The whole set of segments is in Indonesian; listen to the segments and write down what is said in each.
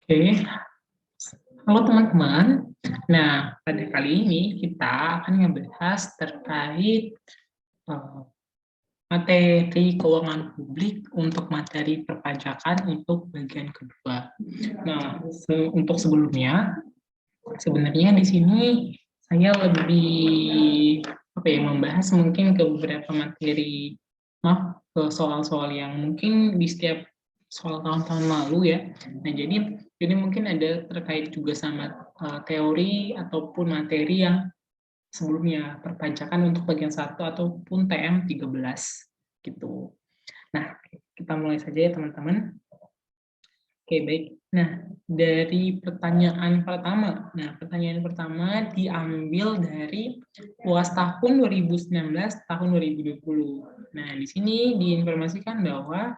Oke, halo teman-teman. Nah, pada kali ini kita akan ngebahas terkait eh, materi keuangan publik untuk materi perpajakan untuk bagian kedua. Nah, untuk sebelumnya, sebenarnya di sini saya lebih membahas mungkin ke beberapa materi, maaf, ke soal-soal yang mungkin di setiap soal tahun-tahun lalu ya. Nah, jadi mungkin ada terkait juga sama teori ataupun materi yang sebelumnya, perpajakan untuk bagian 1 ataupun TM 13 gitu. Nah, kita mulai saja ya teman-teman. Oke, baik. Nah, dari pertanyaan pertama. Nah, pertanyaan pertama diambil dari UAS tahun 2019 tahun 2020. Nah, di sini diinformasikan bahwa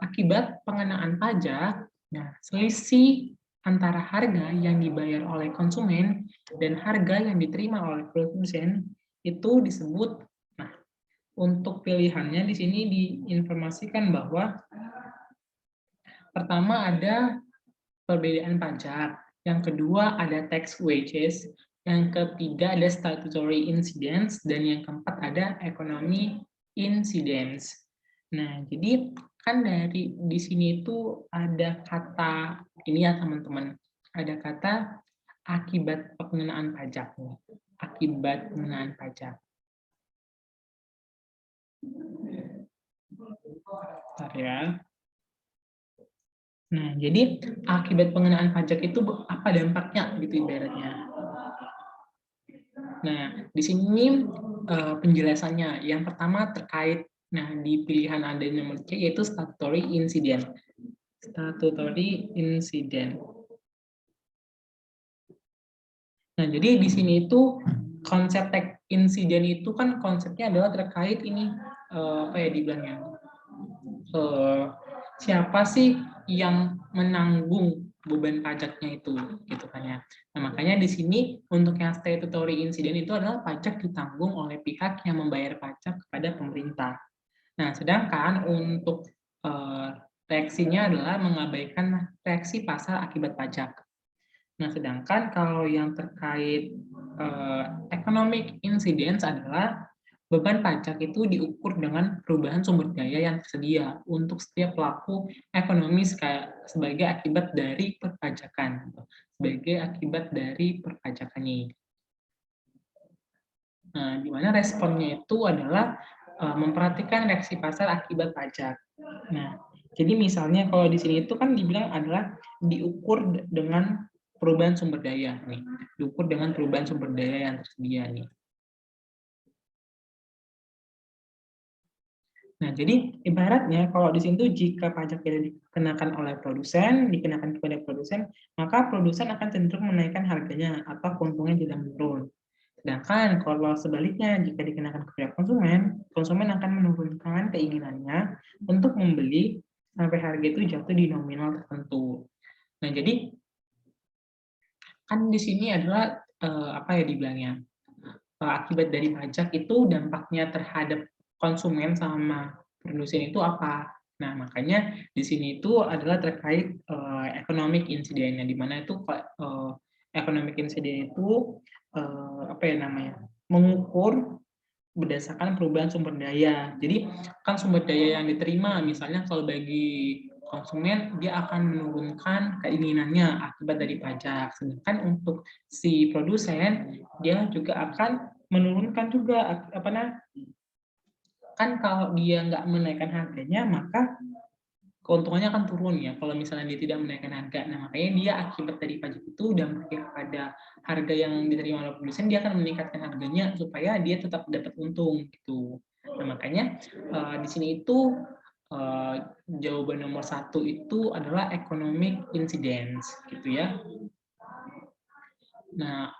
akibat pengenaan pajak, nah, selisih antara harga yang dibayar oleh konsumen dan harga yang diterima oleh produsen itu disebut. Nah, untuk pilihannya di sini diinformasikan bahwa pertama ada perbedaan pajak, yang kedua ada tax wages, yang ketiga ada statutory incidence, dan yang keempat ada economy incidence. Nah, jadi kan dari di sini itu ada kata ini ya teman-teman, ada kata akibat pengenaan pajak nih, akibat pengenaan pajak. Bentar ya. Nah, jadi akibat pengenaan pajak itu apa dampaknya gitu ibaratnya. Nah, di sini penjelasannya. Yang pertama terkait, nah di pilihan ada nomor C yaitu statutory incident. Statutory incident. Nah, jadi di sini itu konsep tax insiden itu kan konsepnya adalah terkait ini apa ya dibilangnya, siapa sih yang menanggung beban pajaknya itu gitu kan ya. Nah, makanya di sini untuk yang statutory incident itu adalah pajak ditanggung oleh pihak yang membayar pajak kepada pemerintah. Nah, sedangkan untuk reaksinya adalah mengabaikan reaksi pasar akibat pajak. Nah, sedangkan kalau yang terkait economic incidence adalah beban pajak itu diukur dengan perubahan sumber daya yang tersedia untuk setiap pelaku ekonomi sebagai akibat dari perpajakan, sebagai akibat dari perpajakannya. Nah, di mana responnya itu adalah memperhatikan reaksi pasar akibat pajak. Nah, jadi misalnya kalau di sini itu kan dibilang adalah diukur dengan perubahan sumber daya nih, diukur dengan perubahan sumber daya yang tersedia nih. Nah, jadi ibaratnya kalau di sini tuh jika pajak tidak dikenakan oleh produsen, dikenakan kepada produsen, maka produsen akan cenderung menaikkan harganya atau keuntungannya tidak menurun. Sedangkan kalau sebaliknya jika dikenakan kepada konsumen, konsumen akan menurunkan keinginannya untuk membeli sampai harga itu jatuh di nominal tertentu. Nah, jadi kan di sini adalah apa ya dibilangnya, akibat dari pajak itu dampaknya terhadap konsumen sama produsen itu apa. Nah, makanya di sini itu adalah terkait economic incident, di mana itu economic incident itu apa ya namanya, mengukur berdasarkan perubahan sumber daya. Jadi kan sumber daya yang diterima, misalnya kalau bagi konsumen dia akan menurunkan keinginannya akibat dari pajak. Sedangkan untuk si produsen dia juga akan menurunkan juga apa nah, kan kalau dia nggak menaikkan harganya maka keuntungannya akan turun ya kalau misalnya dia tidak menaikkan harga. Nah, makanya dia akibat dari pajak itu dampaknya kepada harga yang diterima oleh produsen, dia akan meningkatkan harganya supaya dia tetap dapat untung gitu. Nah, makanya di sini itu jawaban nomor 1 itu adalah economic incidence gitu ya. Nah,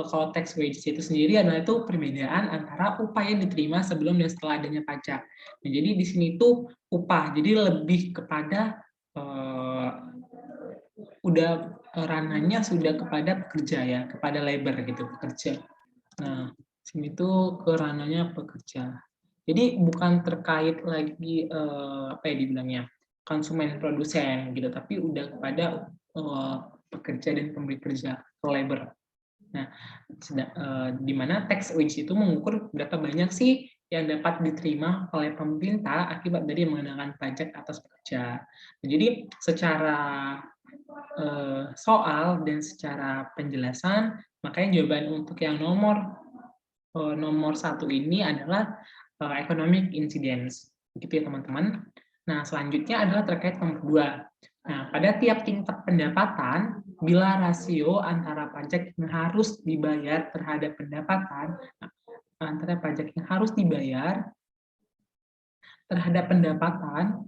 kalau tax wages itu sendiri adalah itu perbedaan antara upah yang diterima sebelum dan setelah adanya pajak. Nah, jadi di sini itu upah, jadi lebih kepada udah ranahnya sudah kepada pekerja ya, kepada labor gitu, pekerja. Nah, sini tuh ke ranahnya pekerja. Jadi bukan terkait lagi apa ya dibilangnya. konsumen produsen gitu, tapi udah kepada pekerja dan pemberi kerja, labor. Nah, di mana tax wage itu mengukur berapa banyak sih yang dapat diterima oleh pemerintah akibat dari mengenakan pajak atas pekerja. Jadi secara soal dan secara penjelasan, makanya jawaban untuk yang nomor 1 ini adalah economic incidence, begitu ya teman-teman. Nah, selanjutnya adalah terkait nomor 2. Nah, pada tiap tingkat pendapatan, bila rasio antara pajak yang harus dibayar terhadap pendapatan, antara pajak yang harus dibayar terhadap pendapatan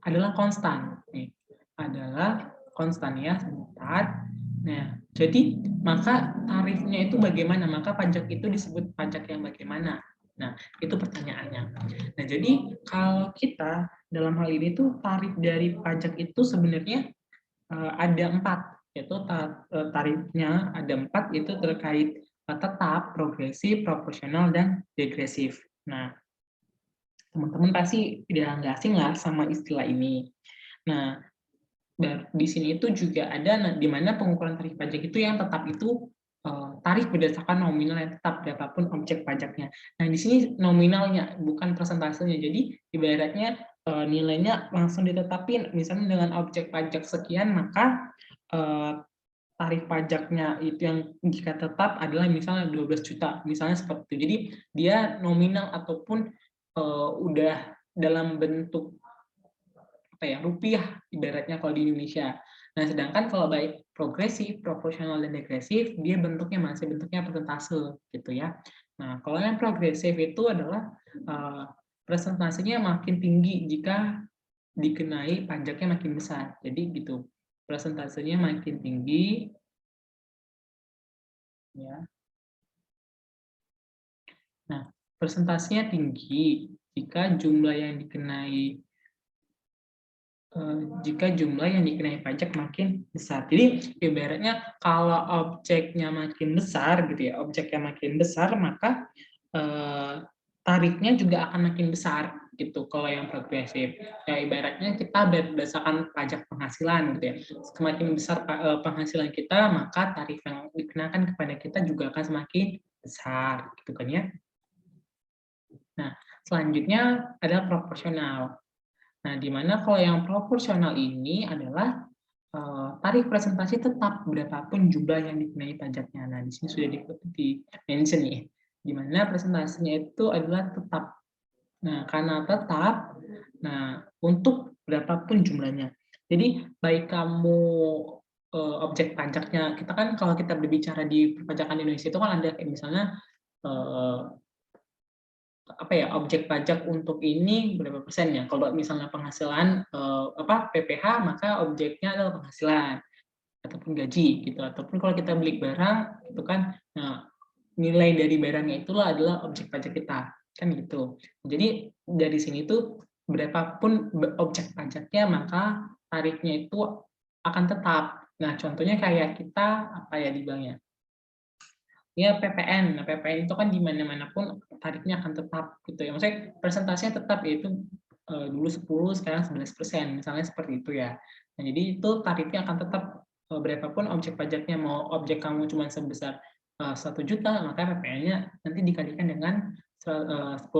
adalah konstan. Nih, adalah konstan ya, sebentar. Nah, jadi maka tarifnya itu bagaimana? Maka pajak itu disebut pajak yang bagaimana? Nah, itu pertanyaannya. Nah, jadi kalau kita dalam hal ini tuh tarif dari pajak itu sebenarnya ada 4, yaitu tarifnya ada 4, itu terkait tetap, progresif, proporsional, dan degresif. Nah, teman-teman pasti tidak nggak asing lah sama istilah ini. Nah, di sini itu juga ada di mana pengukuran tarif pajak itu yang tetap itu tarif berdasarkan nominal yang tetap berapapun objek pajaknya. Nah, di sini nominalnya bukan persentasenya. Jadi ibaratnya nilainya langsung ditetapin, misalnya dengan objek pajak sekian, maka tarif pajaknya itu yang jika tetap adalah misalnya 12 juta, misalnya seperti itu. Jadi dia nominal ataupun udah dalam bentuk rupiah ibaratnya kalau di Indonesia. Nah, sedangkan kalau baik progresif, proporsional, dan degresif, dia masih bentuknya persentase gitu ya. Nah, kalau yang progresif itu adalah persentasenya makin tinggi jika dikenai pajaknya makin besar. Jadi gitu, persentasenya makin tinggi ya. Nah, persentasenya tinggi jika jumlah yang dikenai pajak makin besar. Jadi ibaratnya kalau objeknya makin besar gitu ya, objeknya makin besar, maka tarifnya juga akan makin besar gitu kalau yang progresif. Ya ibaratnya kita berdasarkan pajak penghasilan gitu ya. Semakin besar penghasilan kita, maka tarif yang dikenakan kepada kita juga akan semakin besar gitu kan ya. Nah, selanjutnya adalah proporsional. Nah, di mana kalau yang proporsional ini adalah tarif presentasi tetap berapapun jumlah yang dikenai pajaknya. Nah, di sini sudah di-mention nih, di mana presentasinya itu adalah tetap. Nah, karena tetap, nah untuk berapapun jumlahnya. Jadi, baik kamu objek pajaknya, kita kan kalau kita berbicara di perpajakan Indonesia itu kan ada kayak misalnya objek pajak untuk ini berapa persen ya? Kalau misalnya penghasilan PPh, maka objeknya adalah penghasilan ataupun gaji gitu. Ataupun kalau kita beli barang itu kan, nah nilai dari barangnya itulah adalah objek pajak kita kan gitu. Jadi dari sini tuh berapapun objek pajaknya, maka tarifnya itu akan tetap. Nah, contohnya kayak kita dibilangnya ya PPN. Nah, PPN itu kan di mana-mana pun tarifnya akan tetap gitu ya. Maksudnya persentasenya tetap, yaitu dulu 10, sekarang 11%, misalnya seperti itu ya. Nah, jadi itu tarifnya akan tetap berapapun objek pajaknya. Mau objek kamu cuma sebesar 1 juta, maka PPN-nya nanti dikalikan dengan 10%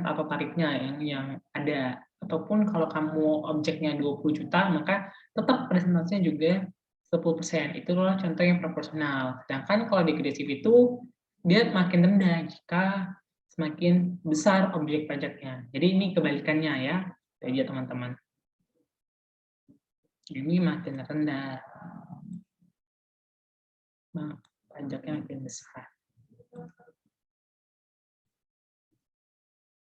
atau tarifnya yang ada. Ataupun kalau kamu objeknya 20 juta, maka tetap presentasinya juga 10%. Itulah contoh yang proporsional. Sedangkan kalau degresif itu dia makin rendah jika semakin besar objek pajaknya. Jadi ini kebalikannya ya, jadi teman-teman. Ini makin rendah, nah, pajaknya makin besar.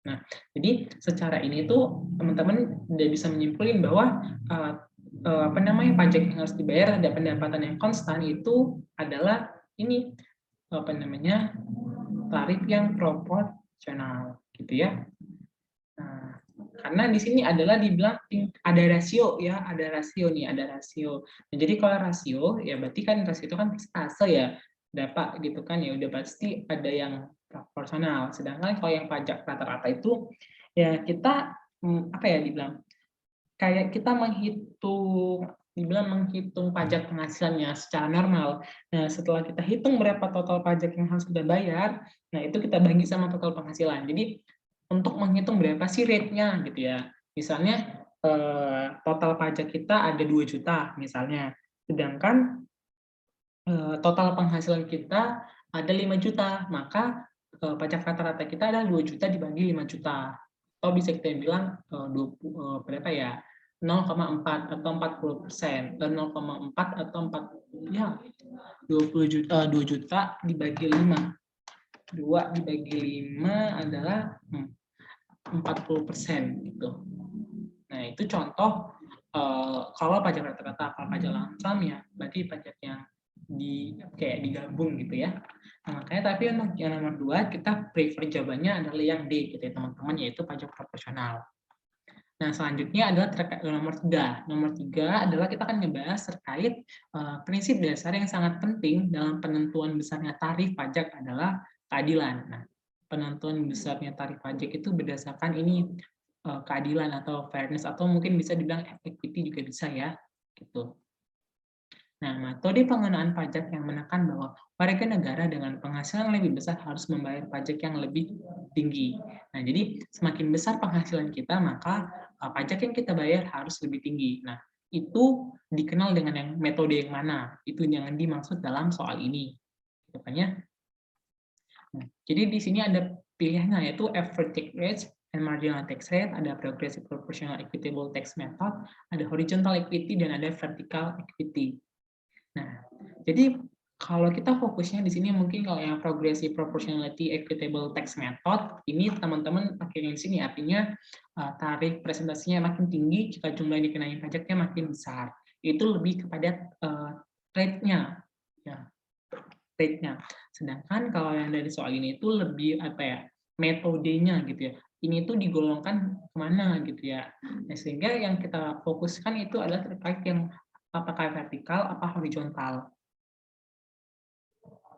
Nah, jadi secara ini tuh teman-teman udah bisa menyimpulkan bahwa pajak yang harus dibayar ada pendapatan yang konstan itu adalah ini tarif yang proporsional gitu ya. Nah, karena di sini adalah dibilang ada rasio ya, ada rasio. Nah, jadi kalau rasio ya berarti kan rasio itu kan persentase ya, dapat gitu kan ya, udah pasti ada yang proporsional. Sedangkan kalau yang pajak rata-rata itu ya kita dibilang kayak kita dibilang menghitung pajak penghasilannya secara normal. Nah, setelah kita hitung berapa total pajak yang harus kita bayar, nah itu kita bagi sama total penghasilan. Jadi untuk menghitung berapa sih rate-nya gitu ya. Misalnya total pajak kita ada 2 juta misalnya, sedangkan total penghasilan kita ada 5 juta, maka pajak rata-rata kita adalah 2 juta dibagi 5 juta. Atau bisa kita bilang berapa ya? 0,4 atau 40%, 0,4 atau 4 ya 20 juta, 2 juta dibagi 5. 2 dibagi 5 adalah 40% gitu. Nah, itu contoh kalau pajak rata-rata, kalau pajak langsam ya berarti pajak yang kayak digabung gitu ya. Nah, makanya tapi untuk yang nomor 2 kita prefer jawabannya adalah yang D gitu ya teman-teman, yaitu pajak proporsional. Nah, selanjutnya adalah nomor 3. Nomor 3 adalah kita akan ngebahas terkait prinsip dasar yang sangat penting dalam penentuan besarnya tarif pajak adalah keadilan. Nah, penentuan besarnya tarif pajak itu berdasarkan ini keadilan atau fairness, atau mungkin bisa dibilang equity juga bisa ya, gitu. Nah, metode pengenaan pajak yang menekan bahwa warga negara dengan penghasilan lebih besar harus membayar pajak yang lebih tinggi. Nah, jadi semakin besar penghasilan kita, maka pajak yang kita bayar harus lebih tinggi. Nah, itu dikenal dengan yang metode yang mana? Itu yang dimaksud dalam soal ini. Makanya, jadi di sini ada pilihannya, yaitu average tax rate and marginal tax rate, ada progressive proportional equitable tax method, ada horizontal equity, dan ada vertical equity. Nah, jadi kalau kita fokusnya di sini mungkin kalau yang progressive proportionality equitable tax method ini teman-teman pakai yang sini, artinya tarif presentasinya makin tinggi jika jumlah yang dikenai pajaknya makin besar. Itu lebih kepada rate-nya, ya, rate-nya. Sedangkan kalau yang dari soal ini itu lebih apa ya, metodenya gitu ya. Ini tuh digolongkan kemana gitu ya. Nah, sehingga yang kita fokuskan itu adalah terkait yang apakah vertikal, apa horizontal.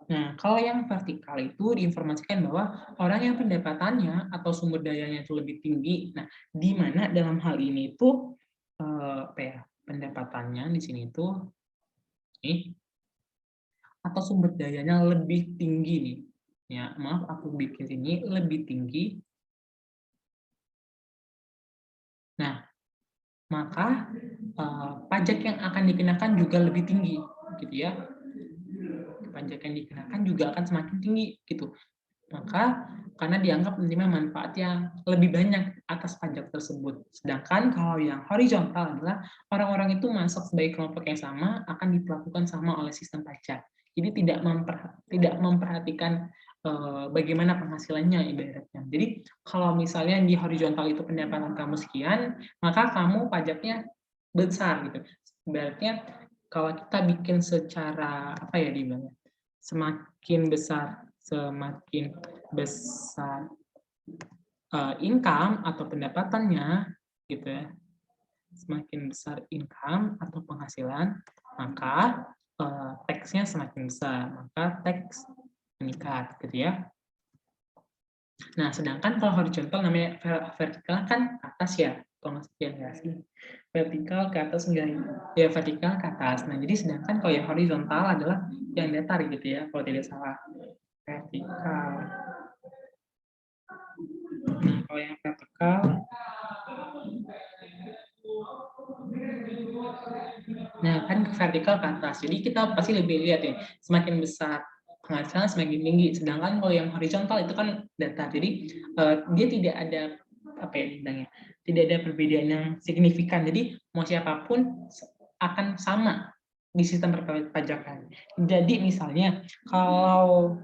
Nah, kalau yang vertikal itu diinformasikan bahwa orang yang pendapatannya atau sumber dayanya itu lebih tinggi. Nah, di mana dalam hal ini itu apa ya, pendapatannya di sini itu atau sumber dayanya lebih tinggi nih. Ya, maaf aku bikin sini lebih tinggi. Nah, maka pajak yang akan dikenakan juga lebih tinggi, gitu ya. Pajak yang dikenakan juga akan semakin tinggi, gitu. Maka karena dianggap menerima manfaat yang lebih banyak atas pajak tersebut. Sedangkan kalau yang horizontal adalah orang-orang itu masuk sebagai kelompok yang sama akan diperlakukan sama oleh sistem pajak. Jadi tidak memperhatikan bagaimana penghasilannya ibaratnya. Jadi kalau misalnya di horizontal itu pendapatan kamu sekian, maka kamu pajaknya besar gitu. Ibaratnya kalau kita bikin secara apa ya dibilangnya, semakin besar income atau pendapatannya gitu ya, semakin besar income atau penghasilan, maka tax-nya semakin besar, maka tax meningkat gitu ya. Nah, sedangkan kalau horizontal namanya vertikal kan atas ya, kalau nggak sih? Vertikal ke atas enggak ya, vertikal ke atas. Nah, jadi sedangkan kalau yang horizontal adalah yang datar gitu ya, kalau tidak salah. Vertikal. Nah, kalau yang vertikal nah kan vertikal ke atas. Jadi kita pasti lebih lihat ya, semakin besar penghasilan semakin tinggi. Sedangkan kalau yang horizontal itu kan datar. Jadi dia tidak ada apa ya bilangnya, tidak ada perbedaan yang signifikan. Jadi mau siapapun akan sama di sistem perpajakan. Jadi misalnya kalau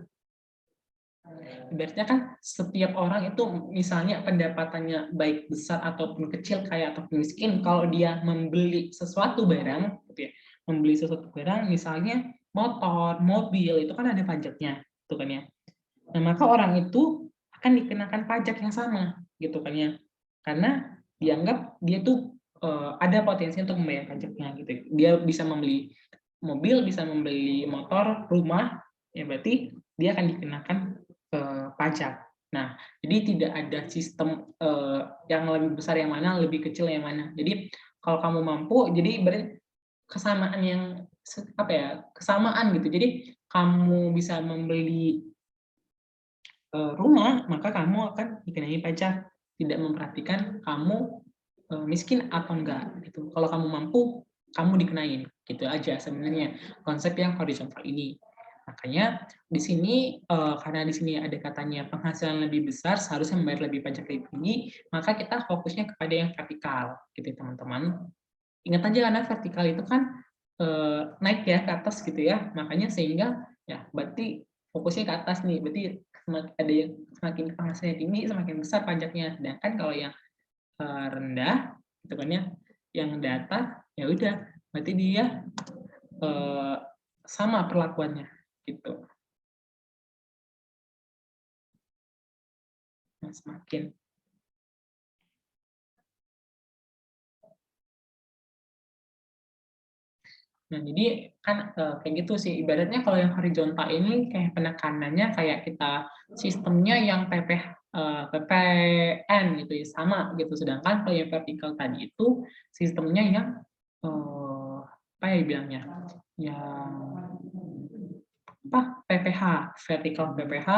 ibaratnya kan setiap orang itu misalnya pendapatannya baik besar ataupun kecil, kaya ataupun miskin, kalau dia membeli sesuatu barang gitu ya, membeli sesuatu barang misalnya motor, mobil, itu kan ada pajaknya gitu kan ya. Nah, maka orang itu akan dikenakan pajak yang sama gitu kan ya. Karena dianggap dia tuh ada potensi untuk membayar pajaknya gitu. Dia bisa membeli mobil, bisa membeli motor, rumah, ya berarti dia akan dikenakan pajak. Nah, jadi tidak ada sistem yang lebih besar yang mana, lebih kecil yang mana. Jadi Kalau kamu mampu, jadi berarti kesamaan yang apa ya, kesamaan gitu. Jadi kamu bisa membeli rumah, maka kamu akan dikenai pajak, tidak memperhatikan kamu miskin atau enggak gitu. Kalau kamu mampu, kamu dikenain, gitu aja sebenarnya konsep yang horizontal ini. Makanya di sini karena di sini ada katanya penghasilan lebih besar seharusnya membayar lebih pajak lebih tinggi, maka kita fokusnya kepada yang vertikal, gitu teman-teman. Ingat aja karena vertikal itu kan naik ya ke atas gitu ya, makanya sehingga ya berarti fokusnya ke atas nih, berarti ada yang semakin penghasilannya tinggi semakin besar pajaknya. Sedangkan kalau yang rendah gitu kan ya, yang datar ya udah berarti dia sama perlakuannya gitu. Nah, semakin Nah, jadi kan kayak gitu sih. Ibaratnya kalau yang horizontal ini kayak penekanannya kayak kita sistemnya yang PPN gitu ya, sama gitu. Sedangkan kalau yang vertikal tadi itu sistemnya yang apa ya bilangnya? Yang apa? PPH, vertikal PPH,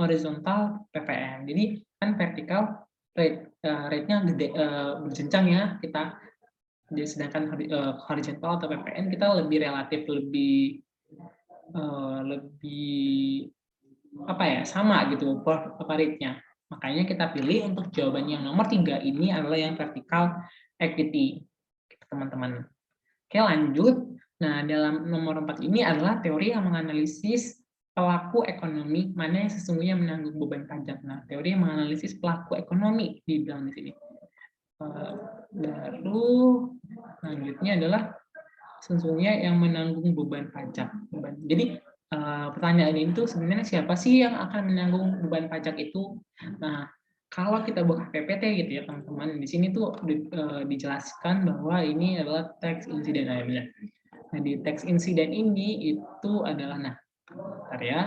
horizontal PPN. Jadi kan vertikal rate-nya gede berjenjang ya kita. Jadi sedangkan horizontal atau PPN kita lebih relatif lebih lebih apa ya sama gitu rate-nya. Makanya kita pilih untuk jawabannya yang nomor 3 ini adalah yang vertical equity, teman-teman. Oke, lanjut. Nah, dalam nomor 4 ini adalah teori yang menganalisis pelaku ekonomi mana yang sesungguhnya menanggung beban pajak. Nah, teori yang menganalisis pelaku ekonomi dibilang di sini. Baru selanjutnya adalah sesungguhnya yang menanggung beban pajak. Jadi pertanyaan ini tuh sebenarnya siapa sih yang akan menanggung beban pajak itu? Nah, kalau kita buka PPT gitu ya teman-teman, di sini tuh dijelaskan bahwa ini adalah tax incident namanya. Nah, di tax incident ini itu adalah, nah, bentar ya.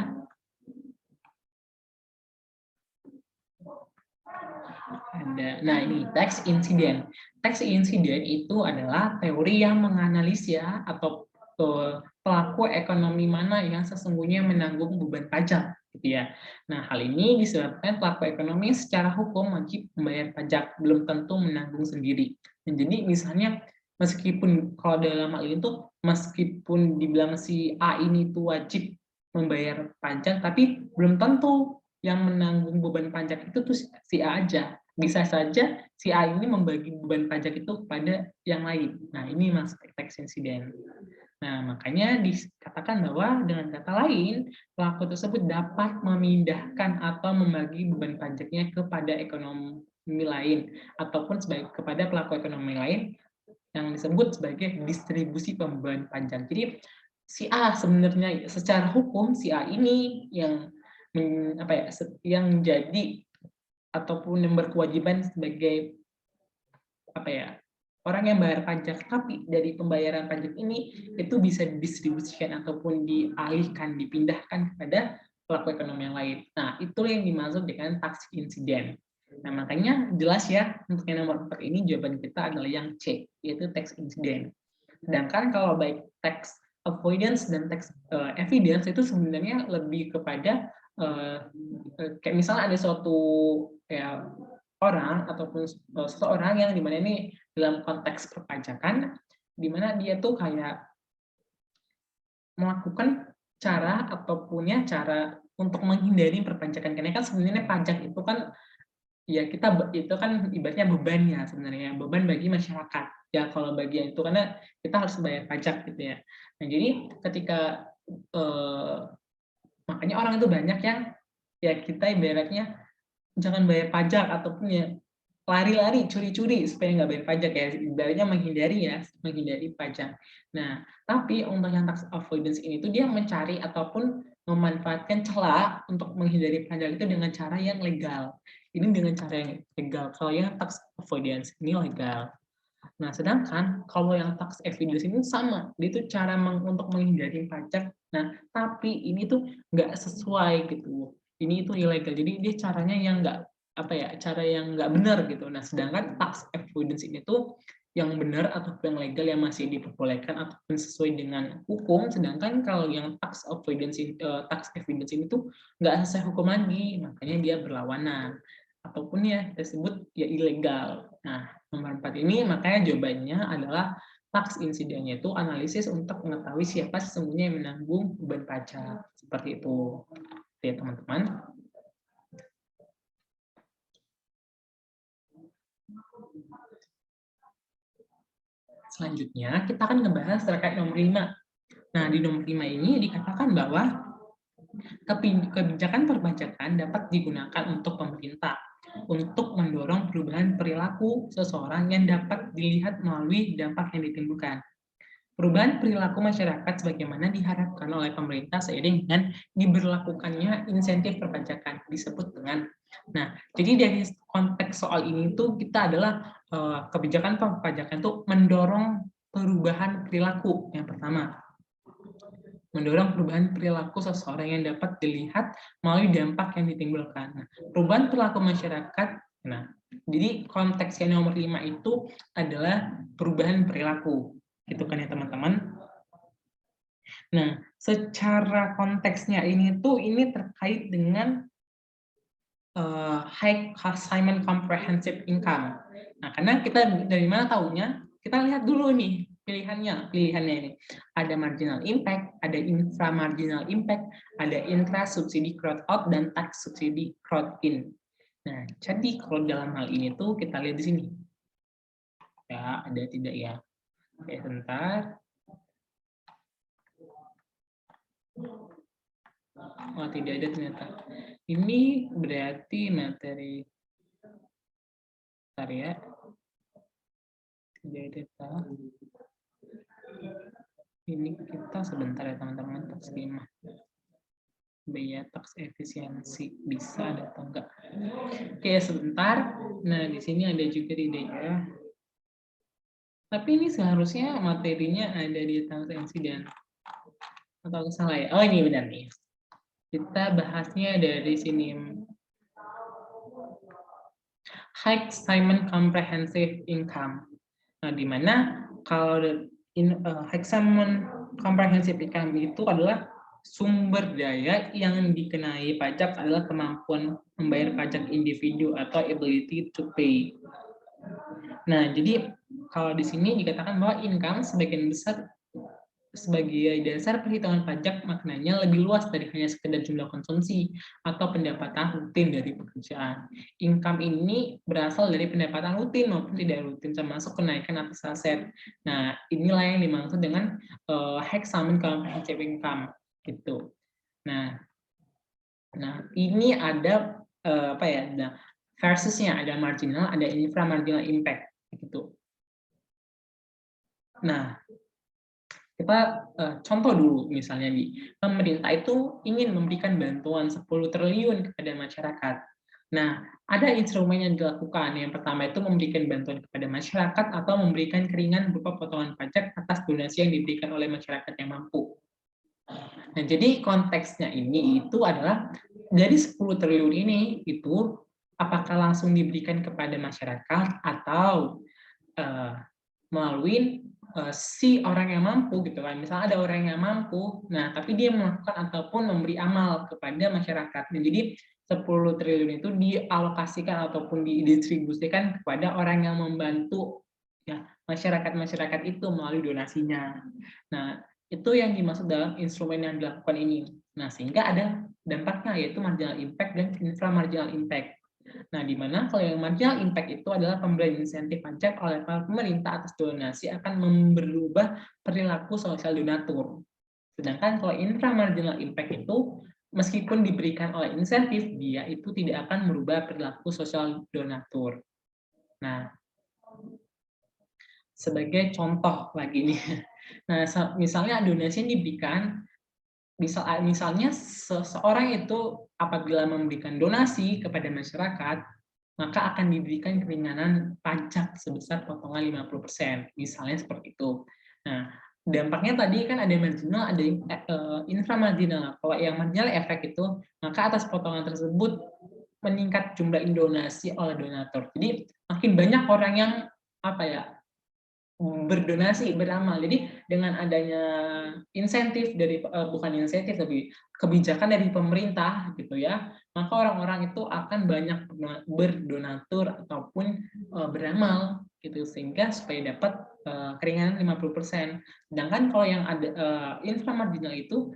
Nah, ini tax incident. Tax incident itu adalah teori yang menganalisa atau pelaku ekonomi mana yang sesungguhnya menanggung beban pajak, gitu ya. Nah, hal ini disebabkan pelaku ekonomi secara hukum wajib membayar pajak, belum tentu menanggung sendiri. Dan jadi misalnya meskipun kalau dalam hal itu meskipun dibilang si A ini tuh wajib membayar pajak, tapi belum tentu yang menanggung beban pajak itu tuh si A aja. Bisa saja si A ini membagi beban pajak itu kepada yang lain. Nah, ini masuk tax incident. Nah, makanya dikatakan bahwa dengan kata lain, pelaku tersebut dapat memindahkan atau membagi beban pajaknya kepada ekonomi lain ataupun kepada pelaku ekonomi lain yang disebut sebagai distribusi pembeban pajak. Jadi si A sebenarnya secara hukum si A ini yang apa ya, yang jadi ataupun yang berkewajiban sebagai apa ya, orang yang bayar pajak, tapi dari pembayaran pajak ini itu bisa didistribusikan ataupun dialihkan, dipindahkan kepada pelaku ekonomi yang lain. Nah, itu yang dimaksud dengan tax incident. Nah, makanya jelas ya untuk yang nomor 4 ini jawaban kita adalah yang C, yaitu tax incident. Sedangkan kalau baik tax avoidance dan tax evidence itu sebenarnya lebih kepada kayak misalnya ada suatu kayak orang ataupun seseorang yang dimana ini dalam konteks perpajakan, dimana dia tuh kayak melakukan cara atau punya cara untuk menghindari perpajakan. Karena kan sebenarnya pajak itu kan ya kita itu kan ibaratnya beban ya sebenarnya, beban bagi masyarakat. Ya kalau bagian itu karena kita harus bayar pajak gitu ya. Nah, jadi ketika makanya orang itu banyak yang ya kita ibaratnya jangan bayar pajak ataupun ya lari-lari, curi-curi supaya nggak bayar pajak ya, ibaratnya menghindari pajak. Nah, tapi untuk yang tax avoidance ini tuh dia mencari ataupun memanfaatkan celah untuk menghindari pajak itu dengan cara yang legal. Ini dengan cara yang legal. Kalau yang tax avoidance ini legal. Nah, sedangkan kalau yang tax evasion ini sama, dia itu cara untuk menghindari pajak. Nah, tapi ini tuh nggak sesuai gitu. Ini itu ilegal. Jadi dia caranya yang nggak apa ya, cara yang nggak benar gitu. Nah, sedangkan tax avoidance ini tuh yang benar atau yang legal yang masih diperbolehkan ataupun sesuai dengan hukum, sedangkan kalau yang tax avoidance tax evidence ini tuh nggak sesuai hukum lagi, makanya dia berlawanan ataupun ya kita sebut ya ilegal. Nah, nomor 4 ini makanya jawabannya adalah tax insidennya itu analisis untuk mengetahui siapa sesungguhnya yang menanggung beban pajak. Seperti itu ya teman-teman. Selanjutnya, kita akan ngebahas terkait nomor 5. Nah, di nomor 5 ini dikatakan bahwa kebijakan perpajakan dapat digunakan untuk pemerintah untuk mendorong perubahan perilaku seseorang yang dapat dilihat melalui dampak yang ditimbulkan. Perubahan perilaku masyarakat sebagaimana diharapkan oleh pemerintah seiring dengan diberlakukannya insentif perpajakan disebut dengan. Nah, jadi dari konteks soal ini tuh kita adalah kebijakan perpajakan tuh mendorong perubahan perilaku yang pertama. Mendorong perubahan perilaku seseorang yang dapat dilihat melalui dampak yang ditimbulkan. Nah, perubahan perilaku masyarakat, nah, jadi konteks yang nomor 5 itu adalah perubahan perilaku. Gitu kan ya teman-teman. Nah, secara konteksnya ini terkait dengan high assignment comprehensive income. Nah, karena kita dari mana tahunya? Kita lihat dulu nih pilihannya ini. Ada marginal impact, ada inframarginal impact, ada intra subsidi crowd out dan tax subsidi crowd in. Nah, jadi kalau dalam hal ini tuh kita lihat di sini. Ya, ada tidak ya? Oke, sebentar. Oh, tidak ada ternyata. Ini berarti materi. Bentar ya. Tidak ada. Ini kita sebentar ya teman-teman. Tax 5. Biaya tax efisiensi. Bisa ada atau enggak? Oke, sebentar. Nah, di sini ada juga tidak ya. Tapi ini seharusnya materinya ada di tax insiden. Atau salah ya? Oh, ini benar nih. Kita bahasnya dari sini. High assignment comprehensive income. Nah, di mana kalau high assignment comprehensive income itu adalah sumber daya yang dikenai pajak adalah kemampuan membayar pajak individu atau ability to pay. Nah, jadi kalau di sini dikatakan bahwa income sebagian besar sebagai dasar perhitungan pajak maknanya lebih luas dari hanya sekedar jumlah konsumsi atau pendapatan rutin dari pekerjaan. Income ini berasal dari pendapatan rutin maupun tidak rutin, termasuk kenaikan atas aset. Nah, inilah yang dimaksud dengan high assignment comprehensive income gitu. Nah, ini ada apa ya? Nah, versusnya ada marginal, ada inframarginal impact gitu. Nah, kita contoh dulu misalnya nih, pemerintah itu ingin memberikan bantuan 10 triliun kepada masyarakat. Nah, ada instrumen yang dilakukan. Yang pertama itu memberikan bantuan kepada masyarakat atau memberikan keringanan berupa potongan pajak atas donasi yang diberikan oleh masyarakat yang mampu. Nah, jadi konteksnya ini itu adalah dari 10 triliun ini itu apakah langsung diberikan kepada masyarakat atau melalui si orang yang mampu gitu kan. Misalnya ada orang yang mampu, nah tapi dia melakukan ataupun memberi amal kepada masyarakat. Nah, jadi 10 triliun itu dialokasikan ataupun didistribusikan kepada orang yang membantu ya masyarakat itu melalui donasinya. Nah, itu yang dimaksud dalam instrumen yang dilakukan ini. Nah, sehingga ada dampaknya yaitu marginal impact dan inframarginal impact. Nah, di mana kalau yang marginal impact itu adalah pemberian insentif pajak oleh pemerintah atas donasi akan merubah perilaku sosial donatur. Sedangkan kalau inframarginal impact itu meskipun diberikan oleh insentif, dia itu tidak akan merubah perilaku sosial donatur. Nah, sebagai contoh lagi nih. Nah, misalnya donasi yang diberikan misalnya seseorang itu apabila memberikan donasi kepada masyarakat, maka akan diberikan keringanan pajak sebesar potongan 50%, misalnya seperti itu. Nah, dampaknya tadi kan ada marginal, ada inframarginal. Kalau yang marginal efek itu, maka atas potongan tersebut meningkat jumlah donasi oleh donatur. Jadi makin banyak orang yang apa ya berdonasi, beramal. Jadi dengan adanya insentif dari bukan insentif tapi kebijakan dari pemerintah gitu ya, maka orang-orang itu akan banyak berdonatur ataupun beramal gitu sehingga supaya dapat keringanan 50%. Sedangkan kalau yang ada inframarginal itu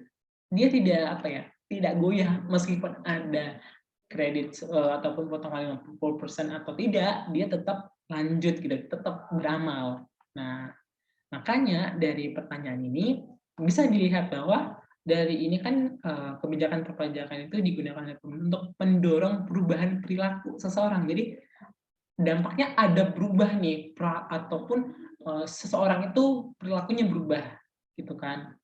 dia tidak apa ya, tidak goyah meskipun ada kredit ataupun potongan 50% atau tidak, dia tetap lanjut gitu, tetap beramal. Nah, makanya dari pertanyaan ini bisa dilihat bahwa dari ini kan kebijakan perpajakan itu digunakan untuk mendorong perubahan perilaku seseorang. Jadi dampaknya ada berubah nih ataupun seseorang itu perilakunya berubah gitu kan.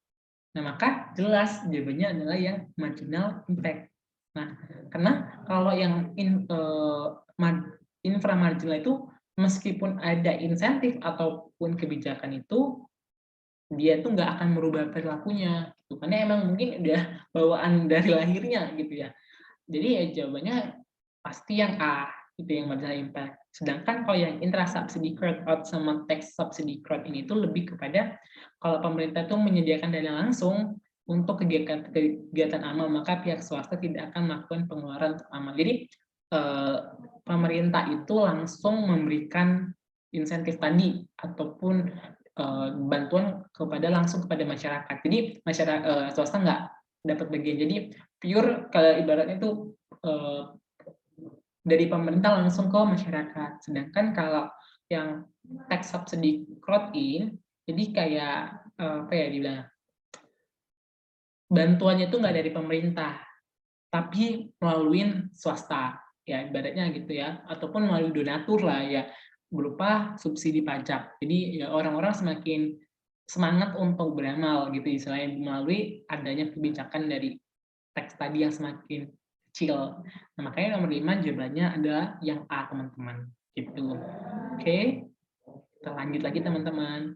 Nah, maka jelas jawabannya adalah yang marginal impact. Nah, karena kalau yang inframarginal itu meskipun ada insentif ataupun kebijakan itu, dia tuh nggak akan merubah perilakunya, gitu. Karena emang mungkin udah bawaan dari lahirnya gitu ya. Jadi ya jawabannya pasti yang A, itu yang marginal impact. Sedangkan kalau yang intra-subsidy crowd-out sama tax subsidy crowd ini tuh lebih kepada kalau pemerintah tuh menyediakan dana langsung untuk kegiatan amal, maka pihak swasta tidak akan melakukan pengeluaran untuk amal. Jadi pemerintah itu langsung memberikan insentif tadi ataupun bantuan langsung kepada masyarakat. Jadi masyarakat swasta nggak dapat bagian. Jadi pure kalau ibaratnya itu dari pemerintah langsung ke masyarakat. Sedangkan kalau yang tax subsidy crowd in, jadi kayak apa ya dibilang, bantuannya itu nggak dari pemerintah, tapi melalui swasta, ya ibaratnya gitu ya, ataupun melalui donatur lah ya, berupa subsidi pajak. Jadi ya orang-orang semakin semangat untuk beramal gitu, istilahnya melalui adanya kebijakan dari teks tadi yang semakin kecil. Nah, makanya nomor 5 jawabannya adalah yang A, teman-teman. Gitu. Oke, kita lanjut lagi teman-teman.